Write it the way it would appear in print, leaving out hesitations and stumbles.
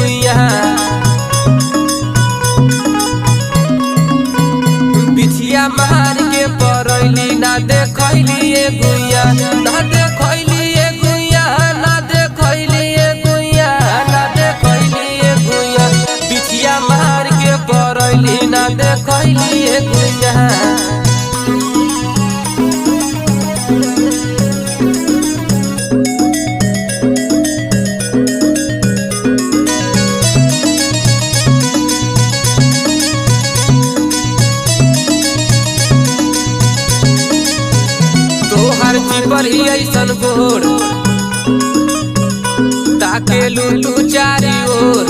गुइया बिछिया मार के परैली ना देखैली गुइया ना देखैली गुइया ना देखैली गुइया ना देखैली गुइया बिछिया मार के परैली ना देखैली गुइया। पर ही ऐसन गोर ताके लू तू चारी ओर